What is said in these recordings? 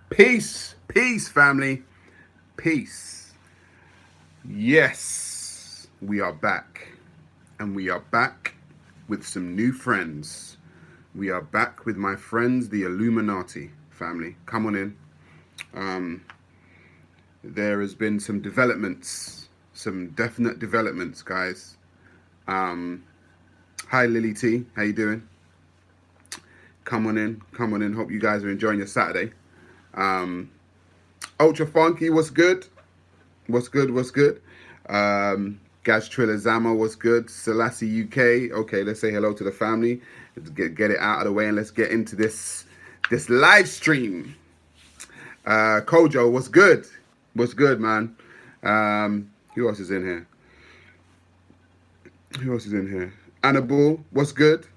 Peace, peace, family, peace. Yes, we are back, and we are back with some new friends. We are back with my friends, the Illuminati family. Come on in. Um, there has been some developments, some definite developments, guys. Um, Hi, Lily T. How you doing? Come on in. Come on in. Hope you guys are enjoying your Saturday. Um, Ultra Funky, what's good? What's good? What's good? Gaz Triller Zama, what's good? Selassie UK. Okay, let's say hello to the family. Let's get it out of the way and let's get into this live stream. Kojo, what's good? What's good, man? Who else is in here? Who else is in here? Annabelle, what's good?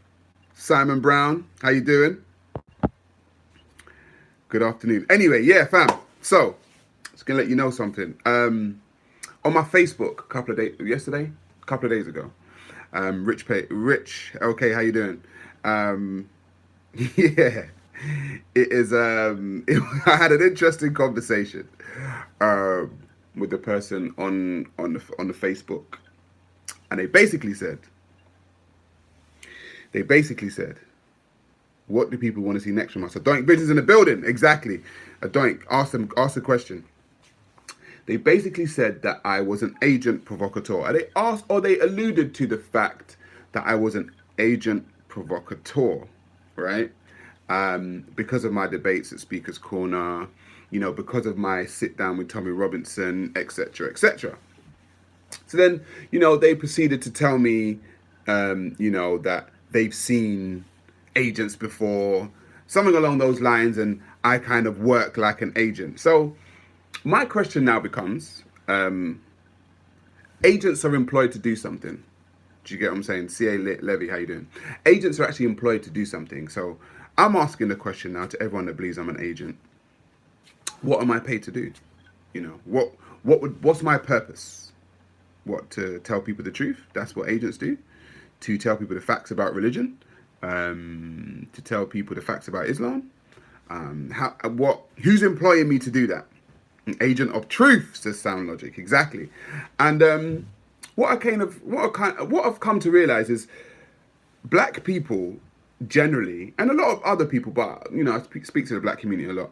Simon Brown, how you doing? Good afternoon. Anyway, yeah, fam. So, just gonna let you know something. On my Facebook, a couple of days ago, Rich, okay, how you doing? Yeah, it is. I had an interesting conversation with the person on the Facebook, and they basically said, what do people want to see next from us? A Doink Bridges in the building, exactly. A Doink, ask the question. They basically said that I was an agent provocateur. And they alluded to the fact that I was an agent provocateur, right? Because of my debates at Speaker's Corner, because of my sit down with Tommy Robinson, etc., etc. So then, they proceeded to tell me, that they've seen agents before, something along those lines, and I kind of work like an agent. So my question now becomes, agents are employed to do something. Do you get what I'm saying? C.A. Levy, how you doing? Agents are actually employed to do something. So I'm asking the question now to everyone that believes I'm an agent. What am I paid to do? What's my purpose? What, to tell people the truth? That's what agents do. To tell people the facts about religion. To tell people the facts about Islam. Who's employing me to do that? An agent of truth, says Sound Logic, exactly. And what I've come to realize is black people generally, and a lot of other people, but I speak to the black community a lot.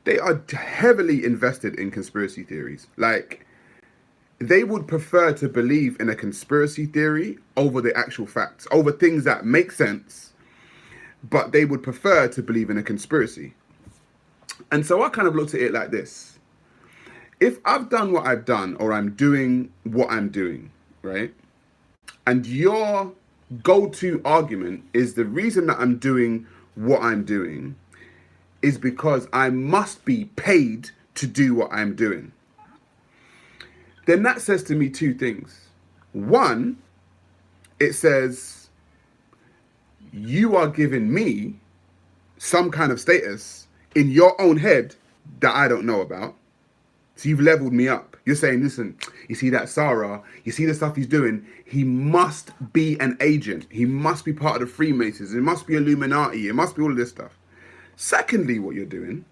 They are heavily invested in conspiracy theories. Like, they would prefer to believe in a conspiracy theory over the actual facts, over things that make sense, but they would prefer to believe in a conspiracy. And so I kind of looked at it like this. If I've done what I've done, or I'm doing what I'm doing, right? And your go-to argument is the reason that I'm doing what I'm doing is because I must be paid to do what I'm doing. Then that says to me two things. One, it says you are giving me some kind of status in your own head that I don't know about. So you've leveled me up. You're saying, listen, you see that Sarah, you see the stuff he's doing, he must be an agent. He must be part of the Freemasons. It must be Illuminati. It must be all of this stuff. Secondly, what you're doing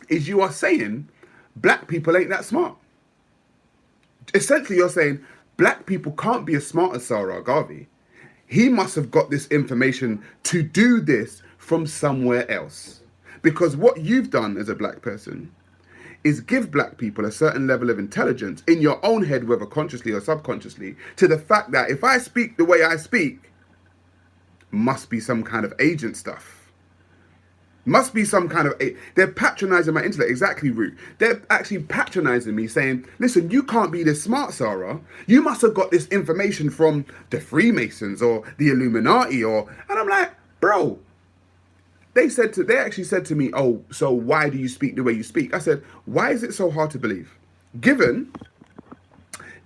is you are saying black people ain't that smart. Essentially, you're saying black people can't be as smart as Ra Garvey. He must have got this information to do this from somewhere else. Because what you've done as a black person is give black people a certain level of intelligence in your own head, whether consciously or subconsciously, to the fact that if I speak the way I speak, must be some kind of agent stuff. Must be some kind of... They're patronizing my intellect. Exactly, Root. They're actually patronizing me, saying, listen, you can't be this smart, Sarah. You must have got this information from the Freemasons or the Illuminati or... And I'm like, bro, they actually said to me, oh, so why do you speak the way you speak? I said, why is it so hard to believe? Given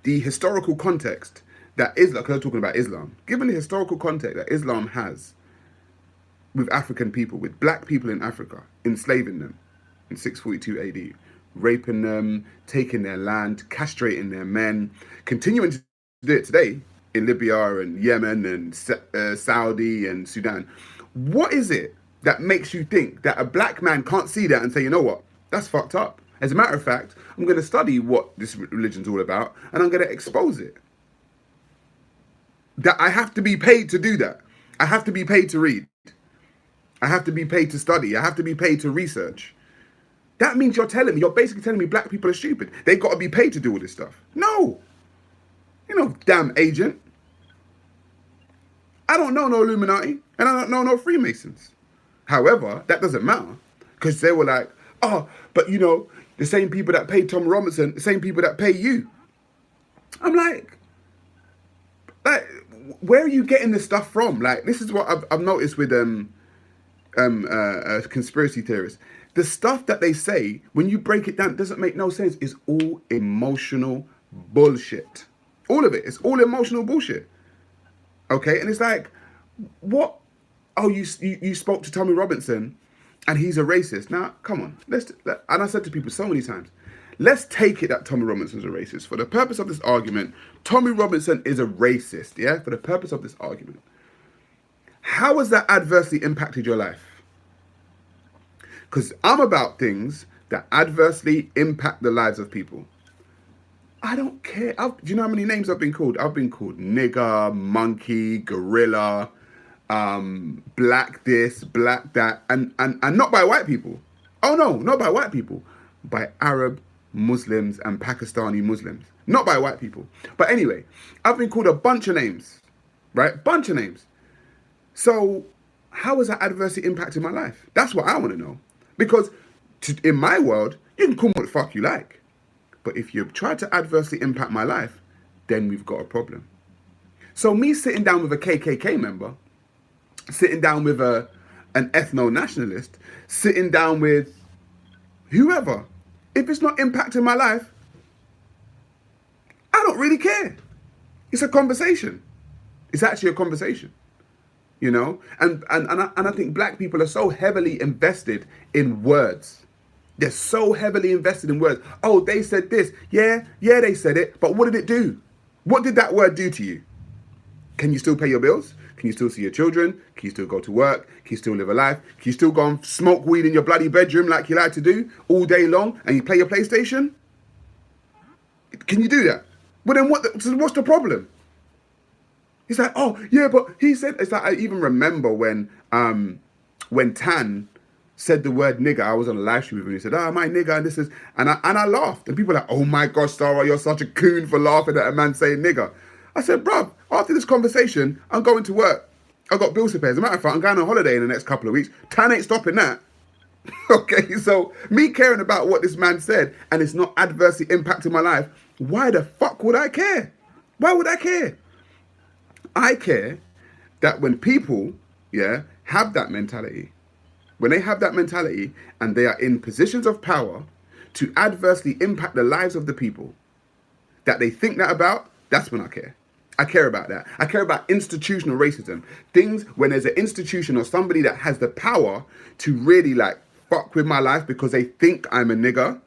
the historical context that Islam, because I'm talking about Islam, given the historical context that Islam has with African people, with black people in Africa, enslaving them in 642 AD, raping them, taking their land, castrating their men, continuing to do it today in Libya and Yemen and Saudi and Sudan. What is it that makes you think that a black man can't see that and say, you know what? That's fucked up. As a matter of fact, I'm going to study what this religion's all about, and I'm going to expose it. That I have to be paid to do that. I have to be paid to read. I have to be paid to study. I have to be paid to research. That means you're basically telling me black people are stupid. They got to be paid to do all this stuff. No. You know, damn agent. I don't know no Illuminati, and I don't know no Freemasons. However, that doesn't matter, because they were like, oh, but you know, the same people that pay Tom Robinson, the same people that pay you. I'm like, where are you getting this stuff from? Like, this is what I've noticed with conspiracy theorists. The stuff that they say, when you break it down, doesn't make no sense. It's all emotional bullshit. All of it. It's all emotional bullshit. Okay, and it's like, what? Oh, you spoke to Tommy Robinson, and he's a racist. Now, come on. And I said to people so many times, let's take it that Tommy Robinson's a racist. For the purpose of this argument, Tommy Robinson is a racist, yeah? For the purpose of this argument. How has that adversely impacted your life? Because I'm about things that adversely impact the lives of people. I don't care. Do you know how many names I've been called? I've been called nigger, monkey, gorilla, black this, black that, and not by white people. Oh no, not by white people. By Arab Muslims and Pakistani Muslims. Not by white people. But anyway, I've been called a bunch of names, right? Bunch of names. So how has that adversely impacted my life? That's what I want to know. Because in my world, you can call me what the fuck you like. But if you try to adversely impact my life, then we've got a problem. So me sitting down with a KKK member, sitting down with an ethno-nationalist, sitting down with whoever, if it's not impacting my life, I don't really care. It's a conversation. It's actually a conversation. You know? And I think black people are so heavily invested in words. They're so heavily invested in words. Oh, they said this. Yeah, they said it. But what did it do? What did that word do to you? Can you still pay your bills? Can you still see your children? Can you still go to work? Can you still live a life? Can you still go and smoke weed in your bloody bedroom like you like to do all day long and you play your PlayStation? Can you do that? Well, then what's the problem? He's like, oh, yeah, but he said, it's like, I even remember when Tan said the word nigger. I was on a live stream with him. He said, my nigger, and this is, and I laughed. And people were like, oh my gosh, Sarah, you're such a coon for laughing at a man saying nigger. I said, bruv, after this conversation, I'm going to work. I've got bills to pay. As a matter of fact, I'm going on holiday in the next couple of weeks. Tan ain't stopping that. Okay, so me caring about what this man said and it's not adversely impacting my life, why the fuck would I care? Why would I care? I care that when people, have that mentality, when they have that mentality and they are in positions of power to adversely impact the lives of the people that they think that about, that's when I care. I care about that. I care about institutional racism. Things when there's an institution or somebody that has the power to really like fuck with my life because they think I'm a nigger,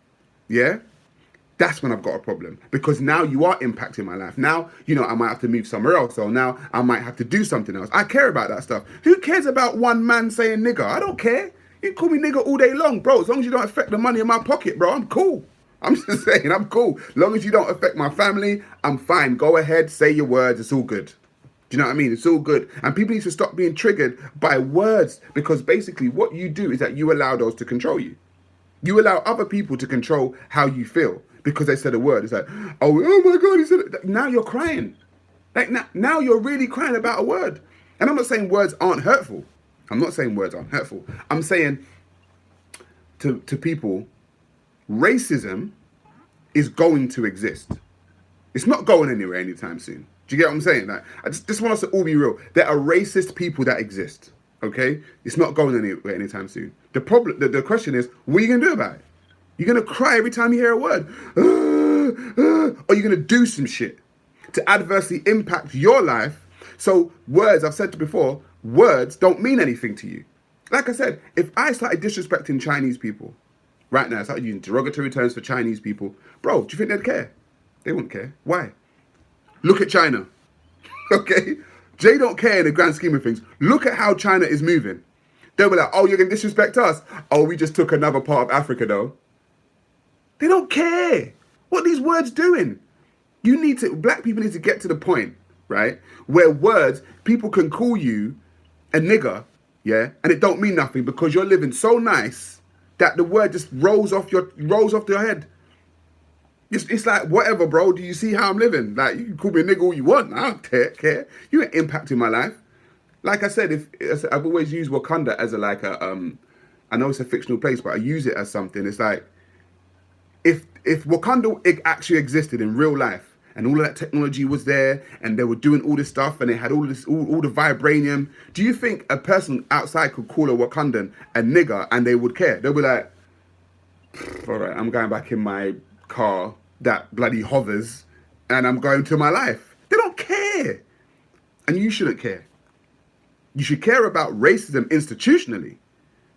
that's when I've got a problem. Because now you are impacting my life. Now, I might have to move somewhere else. Or now I might have to do something else. I care about that stuff. Who cares about one man saying nigger? I don't care. You can call me nigger all day long, bro. As long as you don't affect the money in my pocket, bro, I'm cool. I'm just saying, I'm cool. As long as you don't affect my family, I'm fine. Go ahead, say your words. It's all good. Do you know what I mean? It's all good. And people need to stop being triggered by words, because basically what you do is that you allow those to control you. You allow other people to control how you feel because they said a word. It's like, oh my God, he said it. Now you're crying. Like now you're really crying about a word. And I'm not saying words aren't hurtful. I'm not saying words aren't hurtful. I'm saying to people, racism is going to exist. It's not going anywhere anytime soon. Do you get what I'm saying? Like, I just want us to all be real. There are racist people that exist. Okay? It's not going anywhere anytime soon. The question is, what are you going to do about it? You're going to cry every time you hear a word? Or you're going to do some shit to adversely impact your life? So words, I've said before, words don't mean anything to you. Like I said, if I started disrespecting Chinese people, right now, I started using derogatory terms for Chinese people, bro, do you think they'd care? They wouldn't care. Why? Look at China. Okay? They don't care in the grand scheme of things. Look at how China is moving. They'll be like, oh, you're going to disrespect us? Oh, we just took another part of Africa, though. They don't care what these words doing. Black people need to get to the point, right, where words, people can call you a nigger, yeah, and it don't mean nothing because you're living so nice that the word just rolls off your head. It's like, whatever, bro. Do you see how I'm living? Like, you can call me a nigga all you want. I don't care. You ain't impacting my life. Like I said, I've always used Wakanda as I know it's a fictional place, but I use it as something. It's like, if Wakanda actually existed in real life and all of that technology was there and they were doing all this stuff and they had all the vibranium, do you think a person outside could call a Wakandan a nigger and they would care? They'll be like, all right, I'm going back in my car that bloody hovers and I'm going to my life. They don't care. And you shouldn't care. You should care about racism institutionally,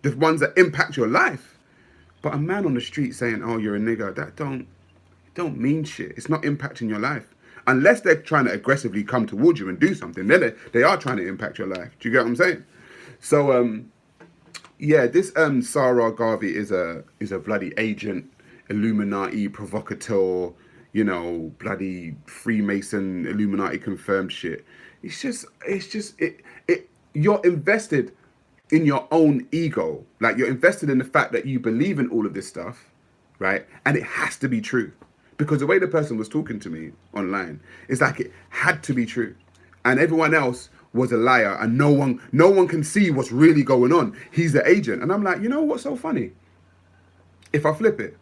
the ones that impact your life. But a man on the street saying, oh, you're a nigger, that don't mean shit. It's not impacting your life. Unless they're trying to aggressively come towards you and do something, then they are trying to impact your life. Do you get what I'm saying? So, yeah, this Ra Garvey is a bloody agent, Illuminati provocateur, you know, bloody Freemason, Illuminati confirmed shit. You're invested in your own ego. Like, you're invested in the fact that you believe in all of this stuff, right? And it has to be true. Because the way the person was talking to me online, it's like it had to be true. And everyone else was a liar and no one can see what's really going on. He's the agent. And I'm like, you know what's so funny? If I flip it,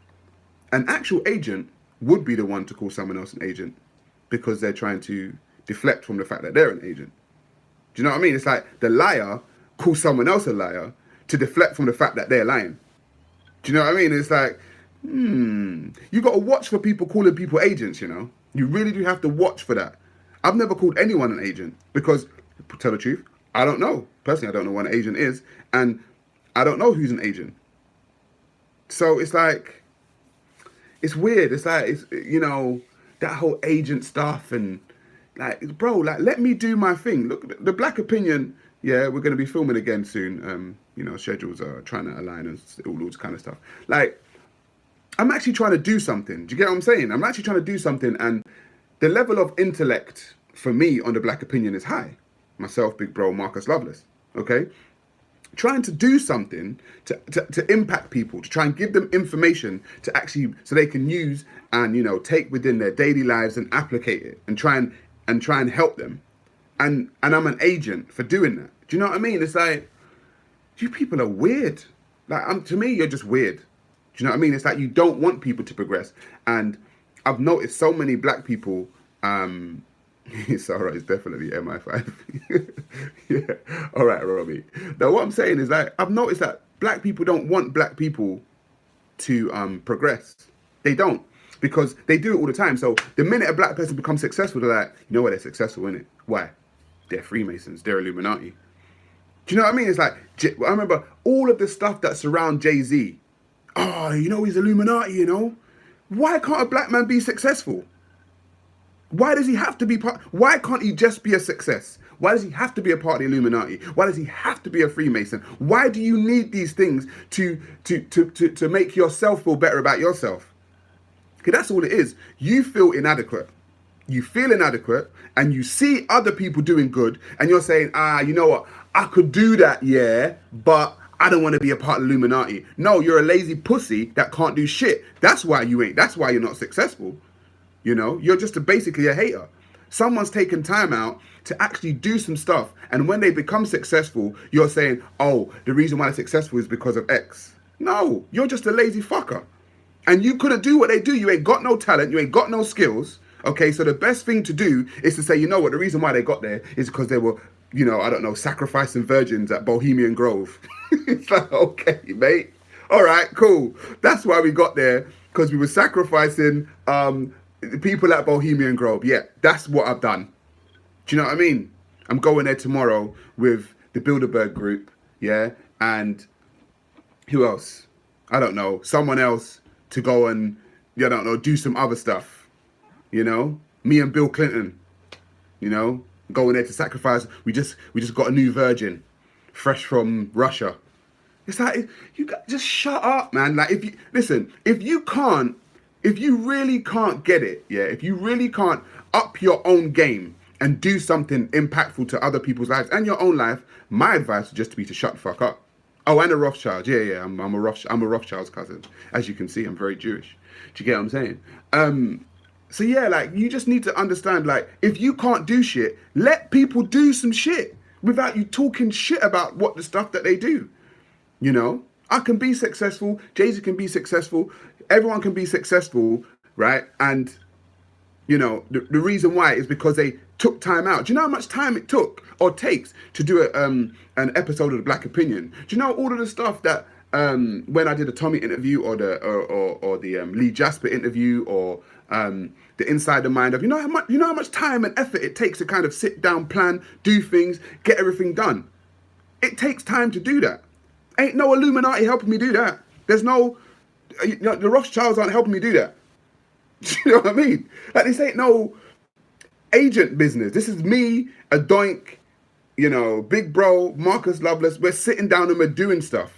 an actual agent would be the one to call someone else an agent because they're trying to deflect from the fact that they're an agent. Do you know what I mean? It's like the liar calls someone else a liar to deflect from the fact that they're lying. Do you know what I mean? It's like, you got to watch for people calling people agents, you know? You really do have to watch for that. I've never called anyone an agent because, to tell the truth, I don't know. Personally, I don't know what an agent is, and I don't know who's an agent. So it's like, it's weird. It's like, you know, that whole agent stuff and like, bro, like, let me do my thing. Look, the Black Opinion, yeah, we're going to be filming again soon. You know, schedules are trying to align and all those kind of stuff. Like, I'm actually trying to do something. Do you get what I'm saying? I'm actually trying to do something, and the level of intellect for me on the Black Opinion is high. Myself, big bro, Marcus Loveless, okay? Trying to do something to impact people, to try and give them information to actually, so they can use and, you know, take within their daily lives and applicate it and try and help them. And I'm an agent for doing that. Do you know what I mean? It's like, you people are weird. Like, to me, you're just weird. Do you know what I mean? It's like you don't want people to progress. And I've noticed so many black people, Sarah is definitely MI5. Yeah. All right, Robbie. Now, what I'm saying is that I've noticed that black people don't want black people to progress. They don't. Because they do it all the time. So the minute a black person becomes successful, they're like, you know what, they're successful, innit? Why? They're Freemasons. They're Illuminati. Do you know what I mean? It's like, I remember all of the stuff that surround Jay-Z. Oh, you know, he's Illuminati, you know? Why can't a black man be successful? Why does he have to be part? Why can't he just be a success? Why does he have to be a part of the Illuminati? Why does he have to be a Freemason? Why do you need these things to make yourself feel better about yourself? Okay, that's all it is. You feel inadequate. You feel inadequate and you see other people doing good and you're saying, you know what? I could do that, yeah, but I don't want to be a part of Illuminati. No, you're a lazy pussy that can't do shit. That's why you're not successful. You know, you're just basically a hater. Someone's taken time out to actually do some stuff. And when they become successful, you're saying, oh, the reason why they're successful is because of X. No, you're just a lazy fucker. And you couldn't do what they do. You ain't got no talent. You ain't got no skills. Okay, so the best thing to do is to say, you know what, the reason why they got there is because they were, you know, I don't know, sacrificing virgins at Bohemian Grove. It's like, okay, mate. All right, cool. That's why we got there, because we were sacrificing people at Bohemian Grove. Yeah, that's what I've done. Do you know what I mean? I'm going there tomorrow with the Bilderberg group, yeah? And who else? I don't know. Someone else to go and, I don't know, do some other stuff. You know? Me and Bill Clinton, you know? Going there to sacrifice. We just got a new virgin, fresh from Russia. It's like, just shut up, man. Like, if you can't if you really can't get it, yeah, if you really can't up your own game and do something impactful to other people's lives and your own life, my advice would just be to shut the fuck up. Oh, and a Rothschild. Yeah. I'm a Rothschild's cousin. As you can see, I'm very Jewish. Do you get what I'm saying? So yeah, like, you just need to understand, like, if you can't do shit, let people do some shit without you talking shit about what the stuff that they do. You know, I can be successful. Jay-Z can be successful. Everyone can be successful, right? And you know, the reason why is because they took time out. Do you know how much time it took or takes to do an episode of The Black Opinion? Do you know all of the stuff that when I did a Tommy interview or the Lee Jasper interview or the Inside the Mind of, you know how much time and effort it takes to kind of sit down, plan, do things, get everything done. It takes time to do that. Ain't no Illuminati helping me do that. There's no, you know, the Rothschilds aren't helping me do that. You know what I mean? Like, this ain't no agent business. This is me, a doink, you know, big bro, Marcus Loveless. We're sitting down and we're doing stuff.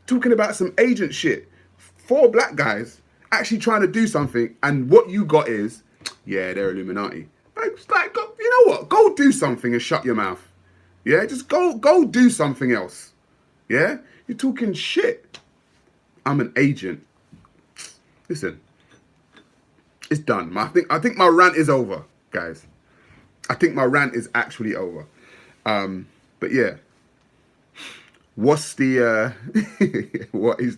Talking about some agent shit. 4 black guys actually trying to do something, and what you got is, yeah, they're Illuminati. Like, you know what? Go do something and shut your mouth. Yeah, just go do something else. Yeah? You're talking shit. I'm an agent. Listen. It's done. I think my rant is over, guys. I think my rant is actually over. But yeah. What's the what's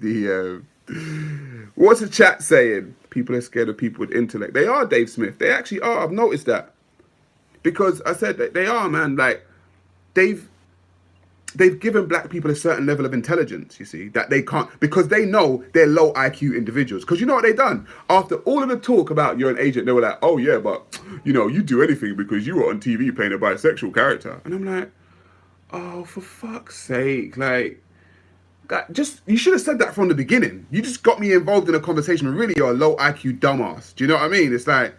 the chat saying? People are scared of people with intellect. They are, Dave Smith. They actually are. I've noticed that. Because I said that they are, man. Like, they've given black people a certain level of intelligence, you see, that they can't, because they know they're low IQ individuals. Because you know what they done? After all of the talk about you're an agent, they were like, oh yeah, but, you know, you do anything because you were on TV playing a bisexual character. And I'm like, oh, for fuck's sake. Like, you should have said that from the beginning. You just got me involved in a conversation and really you're a low IQ dumbass. Do you know what I mean? It's like,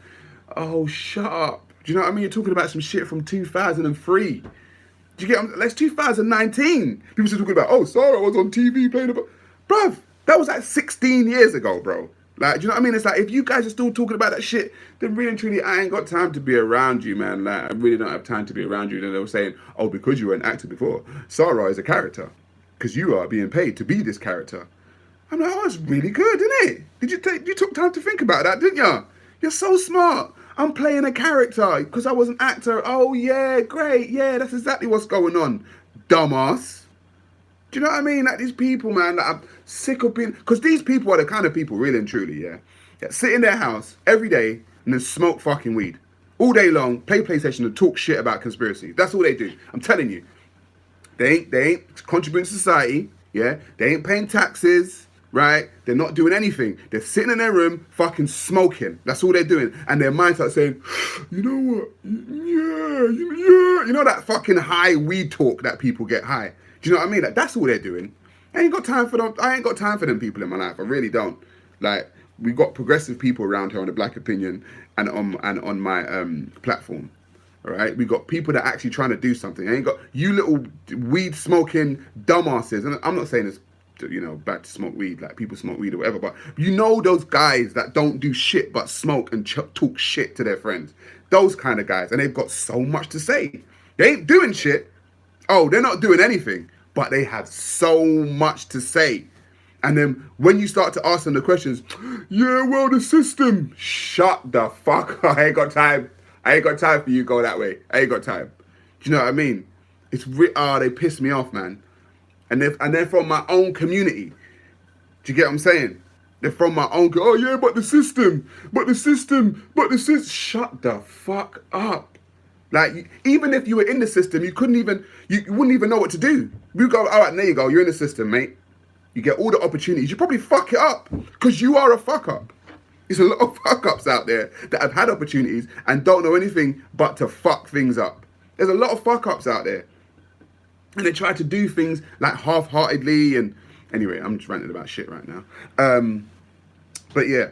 oh, shut up. Do you know what I mean? You're talking about some shit from 2003. Do you get? That's 2019. People still talking about, oh, Sarah was on TV playing about. Bruv, that was like 16 years ago, bro. Like, do you know what I mean? It's like, if you guys are still talking about that shit, then really and truly, I ain't got time to be around you, man. Like, I really don't have time to be around you. And they were saying, oh, because you were an actor before, Sarah is a character. Because you are being paid to be this character. I'm like, oh, that's really good, isn't it? You took time to think about that, didn't you? You're so smart. I'm playing a character because I was an actor. Oh, yeah, great. Yeah, that's exactly what's going on. Dumbass. Do you know what I mean? Like, these people, man, that I'm sick of being... Because these people are the kind of people, really and truly, yeah, that sit in their house every day and then smoke fucking weed. All day long, play PlayStation and talk shit about conspiracy. That's all they do. I'm telling you. They ain't contributing to society, yeah? They ain't paying taxes, right? They're not doing anything. They're sitting in their room fucking smoking. That's all they're doing. And their mind starts saying, you know what? Yeah. You know that fucking high weed talk that people get high? Do you know what I mean? Like, that's all they're doing. I ain't got time for them people in my life. I really don't. Like, we've got progressive people around here on The Black Opinion and on my platform. All right, we got people that are actually trying to do something. I ain't got you little weed smoking dumbasses. And I'm not saying it's, you know, bad to smoke weed, like people smoke weed or whatever, but you know those guys that don't do shit but smoke and talk shit to their friends. Those kind of guys, and they've got so much to say. They ain't doing shit. Oh, they're not doing anything, but they have so much to say. And then when you start to ask them the questions, yeah, well, the system. Shut the fuck up. I ain't got time. I ain't got time for you go that way. I ain't got time. Do you know what I mean? It's they piss me off, man. And they're from my own community. Do you get what I'm saying? They're from my own. Oh yeah, but the system. Shut the fuck up. Like, even if you were in the system, you wouldn't even know what to do. You go, all right, there you go. You're in the system, mate. You get all the opportunities. You probably fuck it up because you are a fuck up. There's a lot of fuck-ups out there that have had opportunities and don't know anything but to fuck things up. There's a lot of fuck-ups out there. And they try to do things like half-heartedly and... Anyway, I'm just ranting about shit right now. But yeah.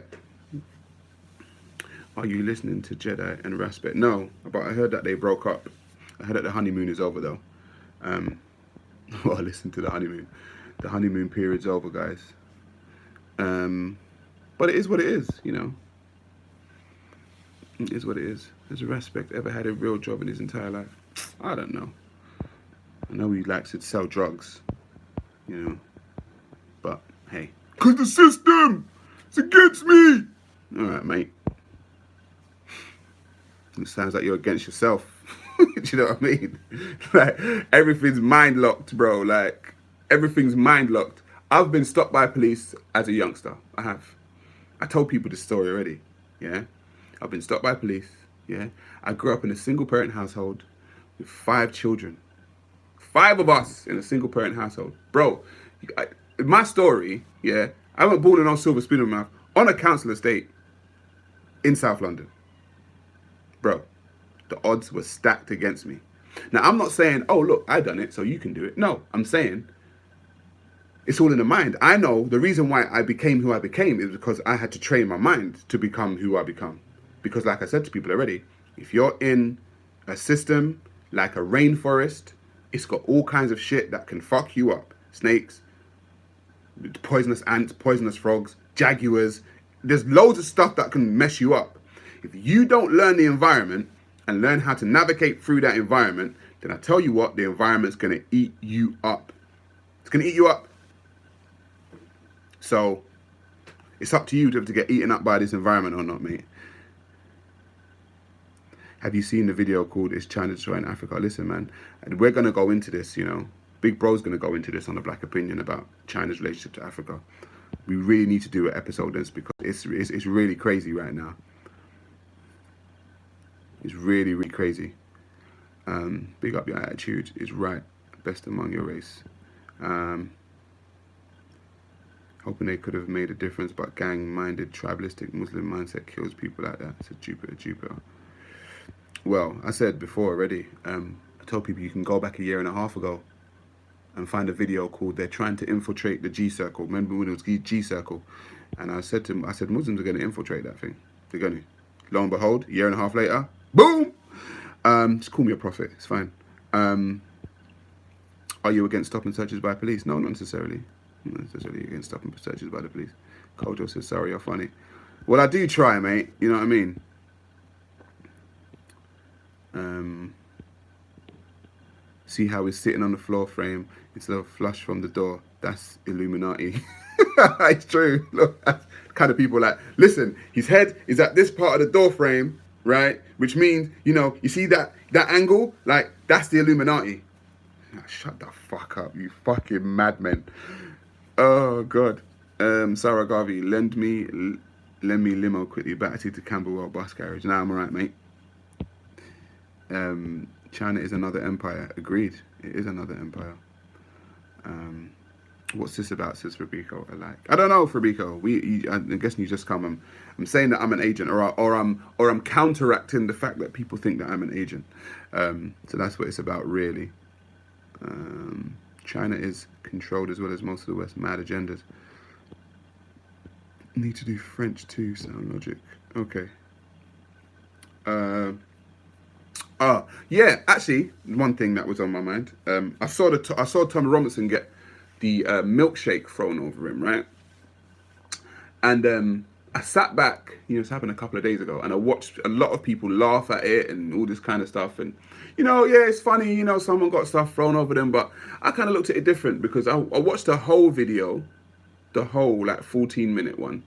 Are you listening to Jedi and Raspet? No, but I heard that they broke up. I heard that the honeymoon is over, though. Well, listen to the honeymoon. The honeymoon period's over, guys. But it is what it is, you know. It is what it is. Has Respect ever had a real job in his entire life? I don't know. I know he likes to sell drugs, you know. But hey, because the system is against me. All right, mate. It sounds like you're against yourself. Do you know what I mean? Like, everything's mind locked, bro. Like, everything's mind locked. I've been stopped by police as a youngster. I have. I told people this story already. Yeah. I've been stopped by police. Yeah. I grew up in a single parent household with 5 children. 5 of us in a single parent household. Bro, my story, yeah, I wasn't born in on silver spoon in my mouth on a council estate in South London. Bro, the odds were stacked against me. Now, I'm not saying, oh, look, I done it, so you can do it. No, I'm saying it's all in the mind. I know the reason why I became who I became is because I had to train my mind to become who I become. Because like I said to people already, if you're in a system like a rainforest, it's got all kinds of shit that can fuck you up. Snakes, poisonous ants, poisonous frogs, jaguars. There's loads of stuff that can mess you up. If you don't learn the environment and learn how to navigate through that environment, then I tell you what, the environment's going to eat you up. It's going to eat you up. So it's up to you to get eaten up by this environment or not, mate. Have you seen the video called Is China Destroying Africa? Listen, man, and we're going to go into this, you know. Big Bro's going to go into this on the Black Opinion about China's relationship to Africa. We really need to do an episode on this because it's really crazy right now. It's really, really crazy. Big up your attitude is right. Best among your race. Hoping they could have made a difference, but gang-minded, tribalistic Muslim mindset kills people like that. Said Jupiter. Well, I said before already, I told people you can go back a year and a half ago and find a video called They're Trying to Infiltrate the G-Circle. Remember when it was G-Circle? And I said Muslims are going to infiltrate that thing. They're going to. Lo and behold, a year and a half later, boom! Just call me a prophet, it's fine. Are you against stop and searches by police? No, not necessarily. Not necessarily against stop and searches by the police. Kojo says, sorry, you're funny. Well, I do try, mate. You know what I mean? See how he's sitting on the floor frame instead of flush from the door. That's Illuminati. It's true. Look, that's kind of people like, listen, his head is at this part of the door frame, right? Which means, you know, you see that angle? Like, that's the Illuminati. Oh, shut the fuck up, you fucking madmen. Oh, God. Ra Garvey, lend me limo quickly. Back to Camberwell bus garage. Nah, I'm alright, mate. China is another empire. Agreed. It is another empire. What's this about, says Fabrico? I don't know, Fabrico. I'm guessing you just come. I'm saying that I'm an agent, or I'm counteracting the fact that people think that I'm an agent. So that's what it's about, really. China is controlled as well as most of the West. Mad agendas. Need to do French too. Sound logic. Okay. Yeah, actually, one thing that was on my mind. I saw Tom Robinson get the milkshake thrown over him, right? And I sat back, you know, it's happened a couple of days ago, and I watched a lot of people laugh at it and all this kind of stuff. And, you know, yeah, it's funny, you know, someone got stuff thrown over them, but I kind of looked at it different because I watched the whole video, the whole, like, 14-minute one,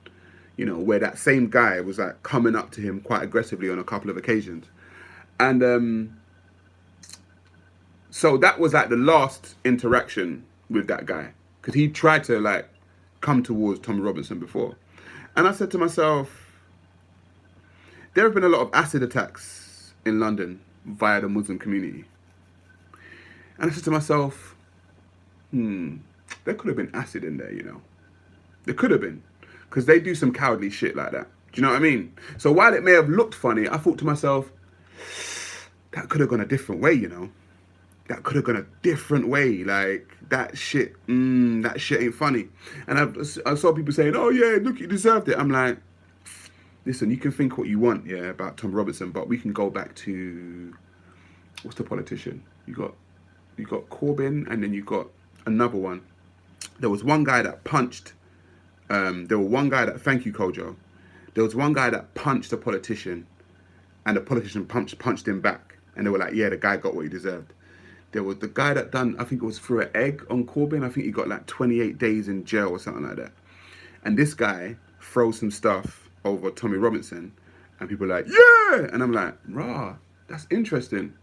you know, where that same guy was, like, coming up to him quite aggressively on a couple of occasions. And so that was like the last interaction with that guy, because he tried to like come towards Tommy Robinson before. And I said to myself, there have been a lot of acid attacks in London via the Muslim community. And I said to myself, there could have been acid in there, you know. There could have been, because they do some cowardly shit like that. Do you know what I mean? So while it may have looked funny, I thought to myself, that could have gone a different way, you know. That could have gone a different way. Like, that shit ain't funny. And I saw people saying, oh yeah, look, you deserved it. I'm like, listen, you can think what you want, yeah, about Tom Robinson, but we can go back to, what's the politician? You got Corbyn, and then you got another one. There was one guy that punched There was one guy that, thank you, Kojo. There was one guy that punched a politician, and the politician punched him back, and they were like, yeah, the guy got what he deserved. There was the guy that done, I think it was through an egg on Corbyn. I think he got like 28 days in jail or something like that. And this guy throws some stuff over Tommy Robinson, and people are like, yeah! And I'm like, rah, that's interesting.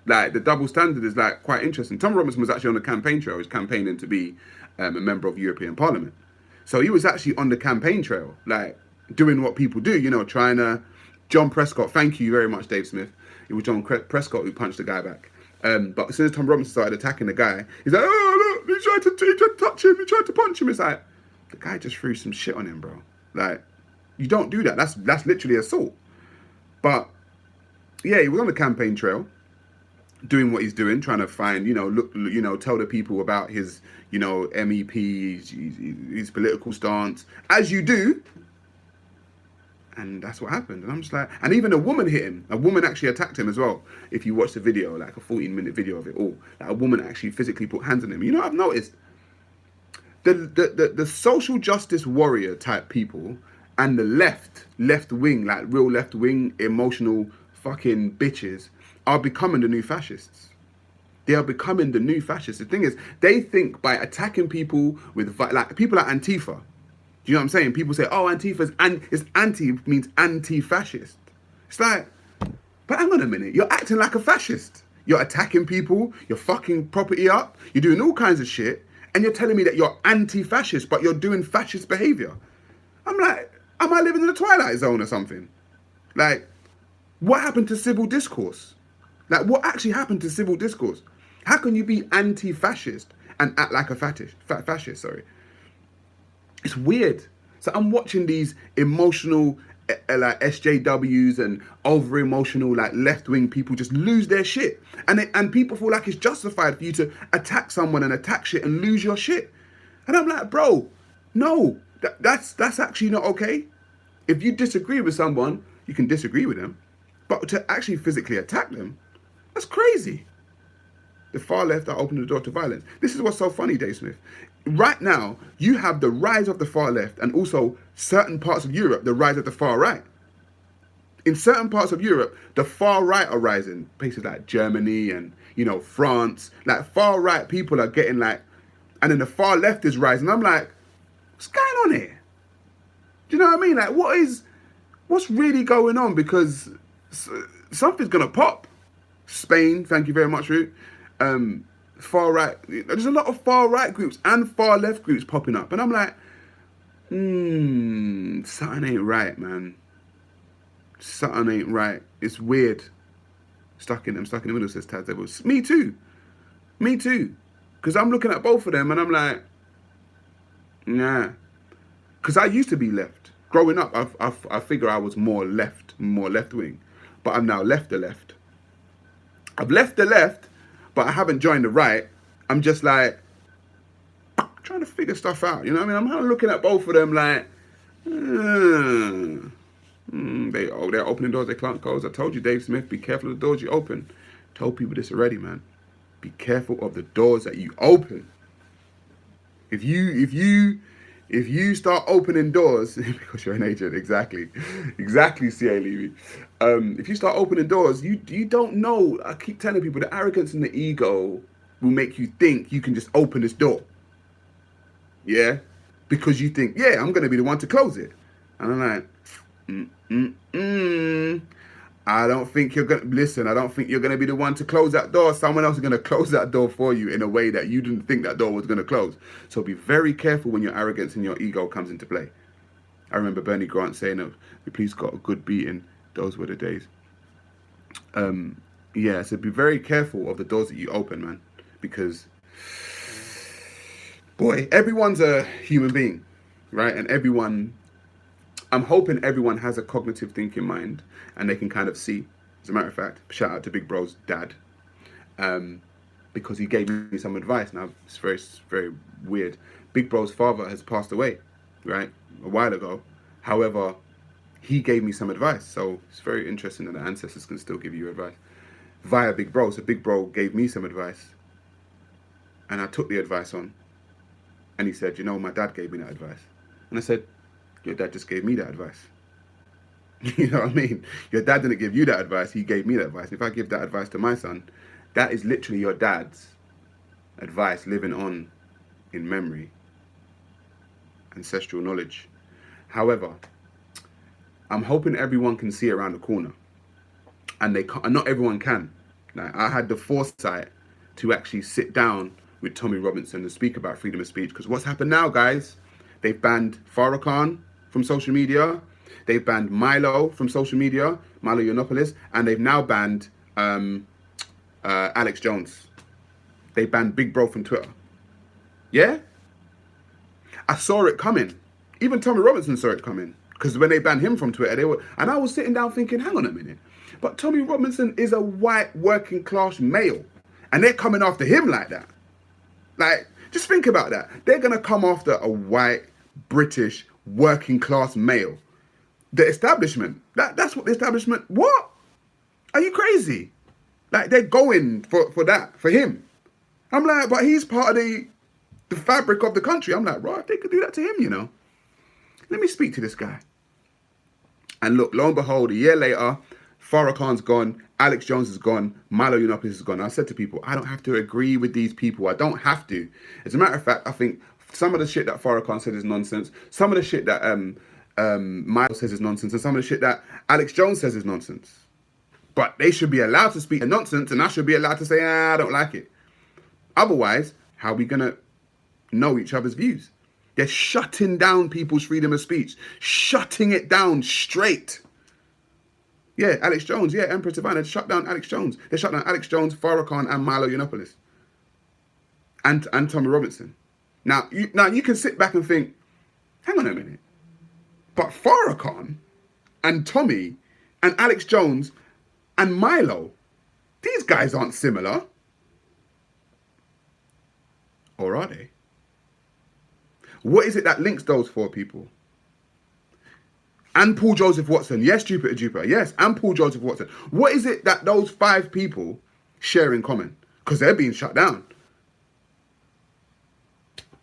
Like, the double standard is like quite interesting. Tommy Robinson was actually on the campaign trail. He was campaigning to be a member of European Parliament. So he was actually on the campaign trail, like doing what people do, you know, trying to. John Prescott, thank you very much, Dave Smith. It was John Prescott who punched the guy back. But as soon as Tom Robinson started attacking the guy, he's like, oh, look, he tried to touch him, he tried to punch him. It's like, the guy just threw some shit on him, bro. Like, you don't do that. That's literally assault. But, yeah, he was on the campaign trail, doing what he's doing, trying to find, tell the people about his, MEP, his political stance, as you do. And that's what happened. And I'm just like, and even a woman hit him. A woman actually attacked him as well. If you watch the video, like a 14-minute video of it all, like a woman actually physically put hands on him. You know what I've noticed? The social justice warrior type people and the left wing, like real left wing, emotional fucking bitches, are becoming the new fascists. They are becoming the new fascists. The thing is, they think by attacking people with, like, people like Antifa. Do you know what I'm saying? People say, oh, Antifa's, and it's anti means anti-fascist. It's like, but hang on a minute, you're acting like a fascist. You're attacking people, you're fucking property up, you're doing all kinds of shit, and you're telling me that you're anti-fascist, but you're doing fascist behavior. I'm like, am I living in the Twilight Zone or something? Like, what happened to civil discourse? Like, what actually happened to civil discourse? How can you be anti-fascist and act like a fascist, sorry? It's weird. So I'm watching these emotional, like SJWs and over emotional, like left wing people just lose their shit, and people feel like it's justified for you to attack someone and attack shit and lose your shit. And I'm like, bro, no, that's actually not okay. If you disagree with someone, you can disagree with them, but to actually physically attack them, that's crazy. The far left are opening the door to violence. This is what's so funny, Dave Smith. Right now, you have the rise of the far left and also certain parts of Europe, the rise of the far right. In certain parts of Europe, the far right are rising. Places like Germany and, France. Like, far right people are getting like, and then the far left is rising. I'm like, what's going on here? Do you know what I mean? Like, what's really going on? Because something's going to pop. Spain, thank you very much, Ruth. Far right, there's a lot of far right groups and far left groups popping up, and I'm like, something ain't right, man. Something ain't right. It's weird. I'm stuck in the middle, says Taz Devils. Me too, because I'm looking at both of them and I'm like, nah, because I used to be left growing up. I figure I was more left wing, but I'm now left the left. I've left the left, but I haven't joined the right. I'm just like, trying to figure stuff out. You know what I mean? I'm kind of looking at both of them like, they're opening doors they can't close. I told you, Dave Smith, be careful of the doors you open. Told people this already, man. Be careful of the doors that you open. If you start opening doors, because you're an agent, exactly, C.A. Levy. If you start opening doors, you don't know. I keep telling people the arrogance and the ego will make you think you can just open this door. Yeah? Because you think, yeah, I'm going to be the one to close it. And I'm like, I don't think you're going to, listen, I don't think you're going to be the one to close that door. Someone else is going to close that door for you in a way that you didn't think that door was going to close. So be very careful when your arrogance and your ego comes into play. I remember Bernie Grant saying, the police got a good beating. Those were the days. Yeah, so be very careful of the doors that you open, man. Because, boy, everyone's a human being, right? And I'm hoping everyone has a cognitive thinking mind and they can kind of see. As a matter of fact, shout out to Big Bro's dad, because he gave me some advice. Now, it's very, very weird. Big Bro's father has passed away, right, a while ago. However, he gave me some advice. So it's very interesting that the ancestors can still give you advice via Big Bro. So Big Bro gave me some advice and I took the advice on. And he said, my dad gave me that advice. And I said, your dad just gave me that advice. You know what I mean? Your dad didn't give you that advice. He gave me that advice. If I give that advice to my son, that is literally your dad's advice living on in memory, ancestral knowledge. However, I'm hoping everyone can see around the corner, and not everyone can. Like, I had the foresight to actually sit down with Tommy Robinson and speak about freedom of speech, because what's happened now, guys? They've banned Farrakhan from social media. They've banned Milo from social media, Milo Yiannopoulos, and they've now banned Alex Jones. They banned Big Bro from Twitter. Yeah? I saw it coming. Even Tommy Robinson saw it coming. Because when they banned him from Twitter, and I was sitting down thinking, hang on a minute. But Tommy Robinson is a white working class male. And they're coming after him like that. Like, just think about that. They're going to come after a white, British, working class male. The establishment. That's what the establishment... What? Are you crazy? Like, they're going for that, for him. I'm like, but he's part of the fabric of the country. I'm like, right, they could do that to him, you know. Let me speak to this guy. And look, lo and behold, a year later, Farrakhan's gone, Alex Jones is gone, Milo Yiannopoulos is gone. I said to people, I don't have to agree with these people. I don't have to. As a matter of fact, I think some of the shit that Farrakhan said is nonsense. Some of the shit that Milo says is nonsense. And some of the shit that Alex Jones says is nonsense. But they should be allowed to speak nonsense, and I should be allowed to say, I don't like it. Otherwise, how are we going to know each other's views? They're shutting down people's freedom of speech. Shutting it down straight. Yeah, Alex Jones. Yeah, Emperor Savannah. They shut down Alex Jones. They shut down Alex Jones, Farrakhan, and Milo Yiannopoulos. And Tommy Robinson. Now you can sit back and think, hang on a minute. But Farrakhan and Tommy and Alex Jones and Milo, these guys aren't similar. Or are they? What is it that links those four people? And Paul Joseph Watson. Yes, Jupiter. Yes, and Paul Joseph Watson. What is it that those 5 people share in common? Because they're being shut down.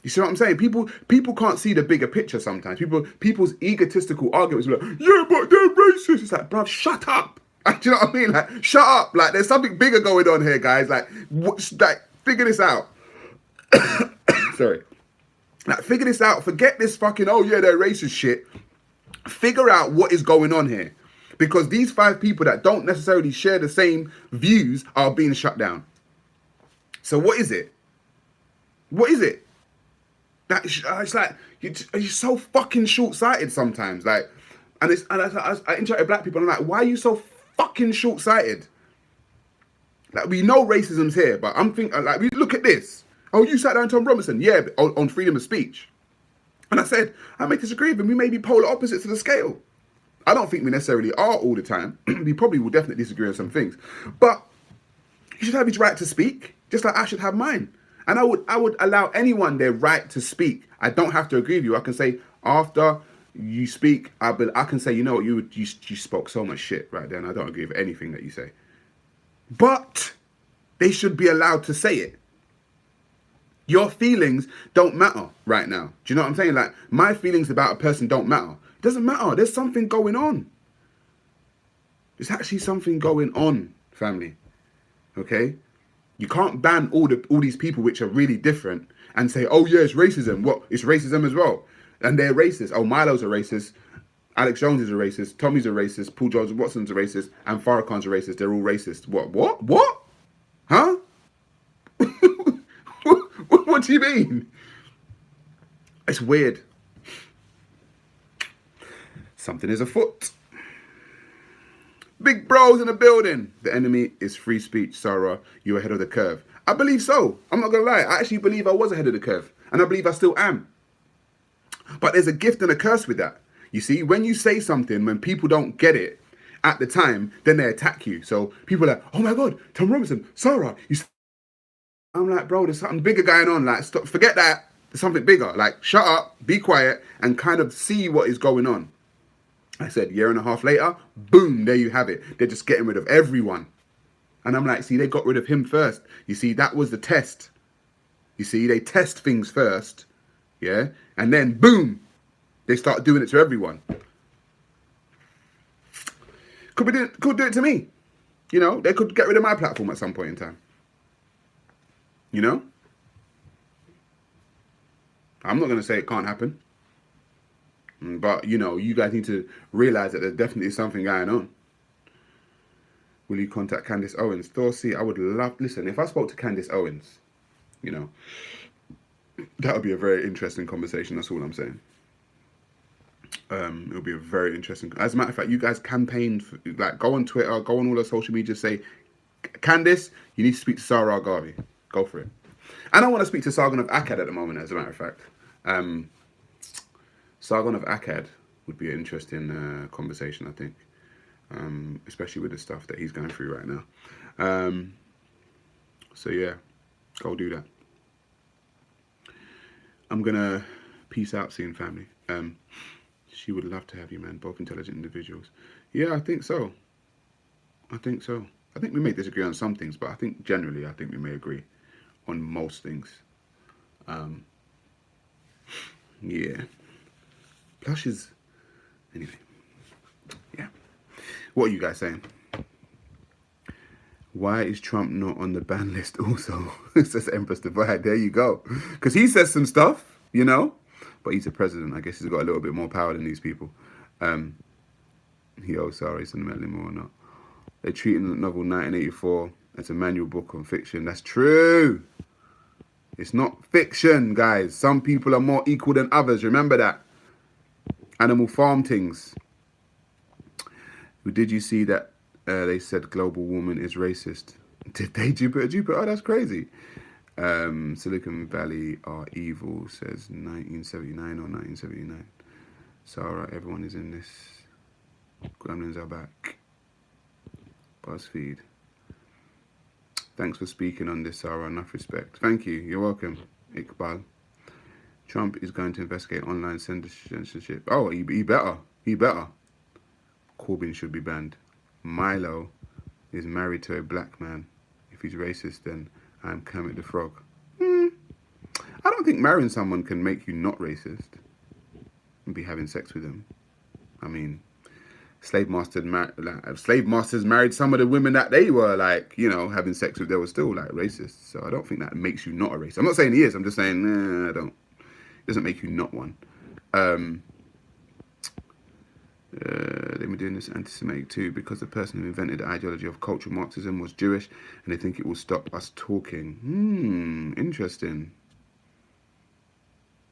You see what I'm saying? People can't see the bigger picture sometimes. People's egotistical arguments are like, yeah, but they're racist. It's like, bruv, shut up. Do you know what I mean? Like, shut up. Like, there's something bigger going on here, guys. Like, figure this out. Sorry. Like, figure this out. Forget this fucking, oh yeah, they're racist shit. Figure out what is going on here. Because these 5 people that don't necessarily share the same views are being shut down. So what is it? What is it? It's like, you're so fucking short-sighted sometimes. Like, and I interact with black people, and I'm like, why are you so fucking short-sighted? Like, we know racism's here, but I'm thinking, like, we look at this. Oh, you sat down Tom Robinson, yeah, on freedom of speech. And I said, I may disagree with him. We may be polar opposites of the scale. I don't think we necessarily are all the time. We probably will definitely disagree on some things. But you should have his right to speak, just like I should have mine. And I would allow anyone their right to speak. I don't have to agree with you. I can say, after you speak, I can say, you know what, you spoke so much shit right there, and I don't agree with anything that you say. But they should be allowed to say it. Your feelings don't matter right now. Do you know what I'm saying? Like, my feelings about a person don't matter. It doesn't matter. There's something going on. There's actually something going on, family. Okay? You can't ban all these people which are really different and say, oh yeah, it's racism. What? It's racism as well. And they're racist. Oh, Milo's a racist. Alex Jones is a racist. Tommy's a racist. Paul Joseph Watson's a racist. And Farrakhan's a racist. They're all racist. What? Huh? What do you mean? It's weird. Something is afoot. Big bros in the building. The enemy is free speech, Sarah. You're ahead of the curve. I believe so. I'm not going to lie. I actually believe I was ahead of the curve. And I believe I still am. But there's a gift and a curse with that. You see, when you say something, when people don't get it at the time, then they attack you. So people are like, oh my God, Tom Robinson, Sarah, I'm like, bro, there's something bigger going on. Like, stop, forget that. There's something bigger. Like, shut up, be quiet, and kind of see what is going on. I said, 1.5 years later, boom, there you have it. They're just getting rid of everyone. And I'm like, see, they got rid of him first. You see, that was the test. You see, they test things first, yeah? And then, boom, They start doing it to everyone. Could do it to me. You know, they could get rid of my platform at some point in time. You know? I'm not going to say it can't happen. But, you know, you guys need to realize that there's definitely something going on. Will you contact Candace Owens? Thorsey, I would love... Listen, if I spoke to Candace Owens, you know, that would be a very interesting conversation. That's all I'm saying. It'll be a very interesting... As a matter of fact, you guys campaigned... Like, go on Twitter, go on all the social media, say, Candace, you need to speak to Ra Garvey. Go for it. And I want to speak to Sargon of Akkad at the moment, as a matter of fact. Sargon of Akkad would be an interesting conversation, I think. Especially with the stuff that he's going through right now. So yeah, go do that. I'm gonna peace out soon, family. She would love to have you, man. Both intelligent individuals. Yeah, I think so. I think we may disagree on some things, but I think generally, I think we may agree on most things. Yeah. Plush is... Anyway. Yeah. What are you guys saying? Why is Trump not on the ban list also? It says Empress Divide. There you go. Because he says some stuff, you know. But he's a president. I guess he's got a little bit more power than these people. He owes Sarah sentimentally more or not. They're treating the novel 1984 as a manual book on fiction. That's true. It's not fiction, guys. Some people are more equal than others. Remember that. Animal Farm things. Did you see that they said global warming is racist? Did they, Jupiter? Oh, that's crazy. Silicon Valley are evil, says 1979 or 1979. So, all right, everyone is in this. Gremlins are back. BuzzFeed. Thanks for speaking on this, Sarah. Enough respect. Thank you. You're welcome, Iqbal. Trump is going to investigate online censorship. Oh, he better. He better. Corbyn should be banned. Milo is married to a black man. If he's racist, then I'm Kermit the Frog. I don't think marrying someone can make you not racist and be having sex with them. I mean, slave masters married some of the women that they were like, you know, having sex with. They were still like racist. So I don't think that makes you not a racist. I'm not saying he is. I'm just saying, I don't. It doesn't make you not one. They've been doing this anti-Semitic too because the person who invented the ideology of cultural Marxism was Jewish, and they think it will stop us talking. Interesting.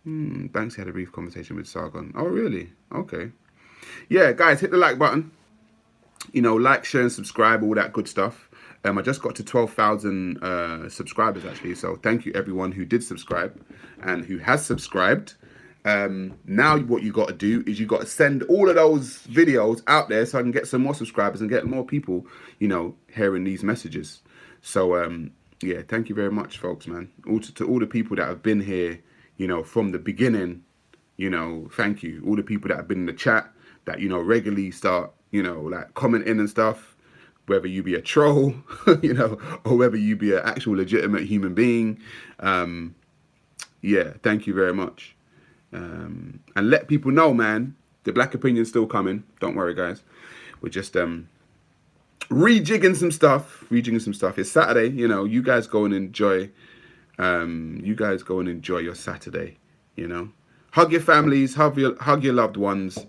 Banksy had a brief conversation with Sargon. Oh, really? Okay. Yeah, guys, hit the like button. You know, like, share, and subscribe, all that good stuff. I just got to 12,000 subscribers, actually. So thank you, everyone who did subscribe and who has subscribed. Now what you got to do is you got to send all of those videos out there so I can get some more subscribers and get more people, you know, hearing these messages. So, yeah, thank you very much, folks, man. To all the people that have been here, you know, from the beginning, you know, thank you. All the people that have been in the chat that, you know, regularly start, you know, like commenting and stuff, whether you be a troll, you know, or whether you be an actual legitimate human being. Yeah, thank you very much. And let people know, man, the black opinion's still coming. Don't worry, guys. We're just rejigging some stuff. It's Saturday, you know. You guys go and enjoy. Your Saturday. You know, hug your families, hug your loved ones.